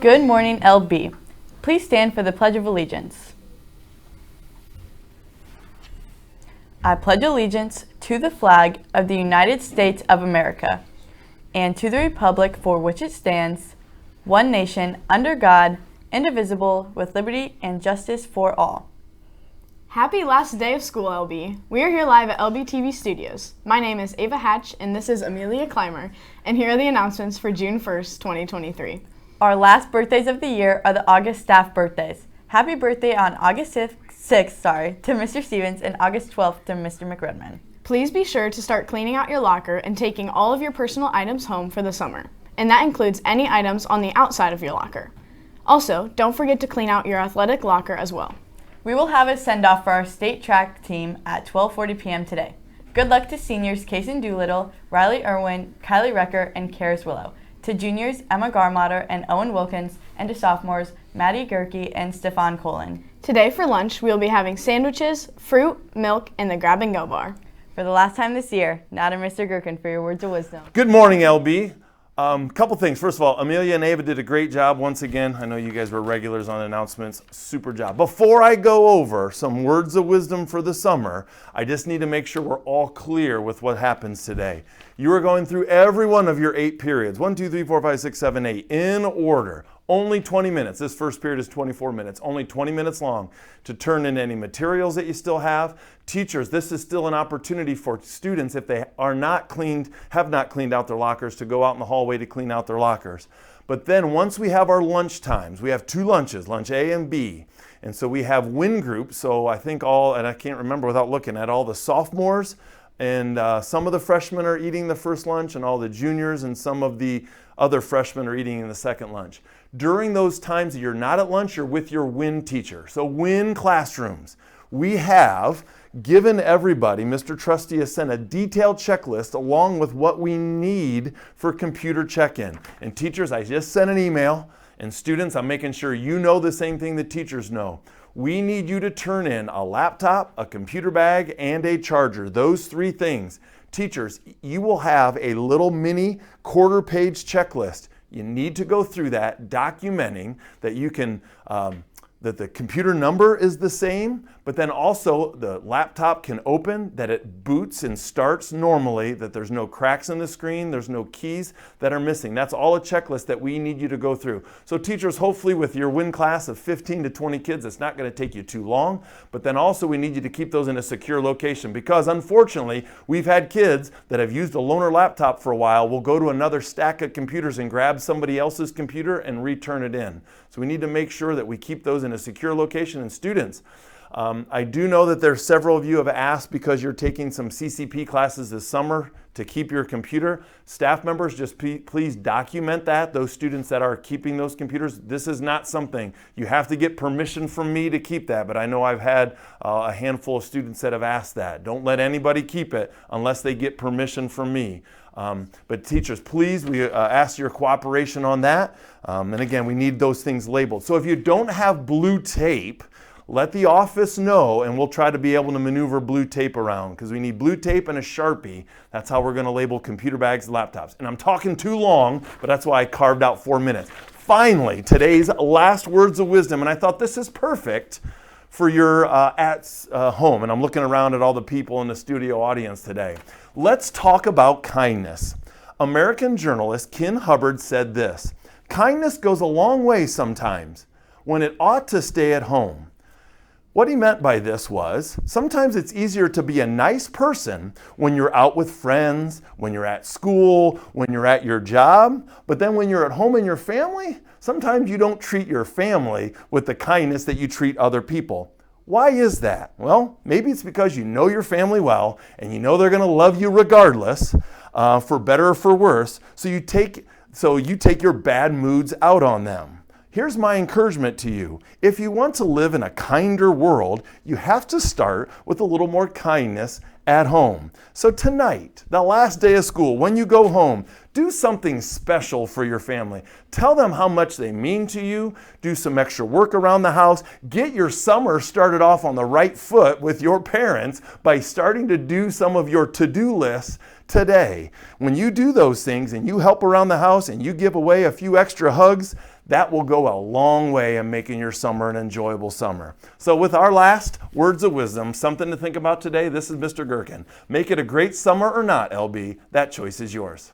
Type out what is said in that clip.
Good morning, LB. Please stand for the Pledge of Allegiance. I pledge allegiance to the flag of the United States of America and to the republic for which it stands, one nation, under God, indivisible, with liberty and justice for all. Happy last day of school, LB. We are here live at LBTV Studios. My name is Ava Hatch, and this is Amelia Clymer, and here are the announcements for June 1st, 2023. Our last birthdays of the year are the August staff birthdays. Happy birthday on August 6th to Mr. Stevens and August 12th to Mr. McRedman. Please be sure to start cleaning out your locker and taking all of your personal items home for the summer, and that includes any items on the outside of your locker. Also, don't forget to clean out your athletic locker as well. We will have a send-off for our state track team at 12:40 p.m. today. Good luck to seniors Kason Doolittle, Riley Irwin, Kylie Recker, and Karis Willow. To juniors Emma Garmotter and Owen Wilkins, and to sophomores Maddie Gerken and Stefan Colin. Today for lunch, we will be having sandwiches, fruit, milk, and the grab and go bar. For the last time this year, now to Mr. Gerken for your words of wisdom. Good morning, LB. Couple things. First of all, Amelia and Ava did a great job once again. I know you guys were regulars on announcements. Super job. Before I go over some words of wisdom for the summer, I just need to make sure we're all clear with what happens today. You are going through every one of your 8 periods, 1, 2, 3, 4, 5, 6, 7, 8, in order. Only 20 minutes. This first period is 24 minutes, only 20 minutes long to turn in any materials that you still have. Teachers, this is still an opportunity for students, if they have not cleaned out their lockers, to go out in the hallway to clean out their lockers. But then once we have our lunch times, we have 2 lunches, lunch A and B. And so we have win groups. So I think and I can't remember without looking at all the sophomores, and some of the freshmen are eating the first lunch, and all the juniors and some of the other freshmen are eating in the second lunch. During those times that you're not at lunch, you're with your WIN teacher. So WIN classrooms. We have given everybody, Mr. Trustee has sent a detailed checklist along with what we need for computer check-in. And teachers, I just sent an email, and students, I'm making sure you know the same thing that teachers know. We need you to turn in a laptop, a computer bag, and a charger. Those 3 things. Teachers, you will have a little mini quarter-page checklist. You need to go through that, documenting that you can, that the computer number is the same, but then also the laptop can open, that it boots and starts normally, that there's no cracks in the screen, there's no keys that are missing. That's all a checklist that we need you to go through. So teachers, hopefully with your WIN class of 15 to 20 kids, it's not going to take you too long, but then also we need you to keep those in a secure location, because unfortunately, we've had kids that have used a loaner laptop for a while, will go to another stack of computers and grab somebody else's computer and return it in. So we need to make sure that we keep those in a secure location. And students, I do know that there's several of you have asked, because you're taking some CCP classes this summer, to keep your computer. Staff members, just please document that, those students that are keeping those computers. This is not something you have to get permission from me to keep that, but I know I've had a handful of students that have asked that. Don't let anybody keep it unless they get permission from me. But teachers, please, we ask your cooperation on that. And again, we need those things labeled. So if you don't have blue tape, let the office know, and we'll try to be able to maneuver blue tape around, because we need blue tape and a Sharpie. That's how we're going to label computer bags and laptops. And I'm talking too long, but that's why I carved out 4 minutes. Finally, today's last words of wisdom, and I thought this is perfect for your at home. And I'm looking around at all the people in the studio audience today. Let's talk about kindness. American journalist Ken Hubbard said this: "Kindness goes a long way sometimes when it ought to stay at home." What he meant by this was, sometimes it's easier to be a nice person when you're out with friends, when you're at school, when you're at your job, but then when you're at home in your family, sometimes you don't treat your family with the kindness that you treat other people. Why is that? Well, maybe it's because you know your family well, and you know they're going to love you regardless, for better or for worse, so you take your bad moods out on them. Here's my encouragement to you. If you want to live in a kinder world, you have to start with a little more kindness at home. So tonight, the last day of school, when you go home, do something special for your family. Tell them how much they mean to you. Do some extra work around the house. Get your summer started off on the right foot with your parents by starting to do some of your to-do lists today. When you do those things and you help around the house and you give away a few extra hugs, that will go a long way in making your summer an enjoyable summer. So with our last words of wisdom, something to think about today, this is Mr. Gerken. Make it a great summer or not, LB. That choice is yours.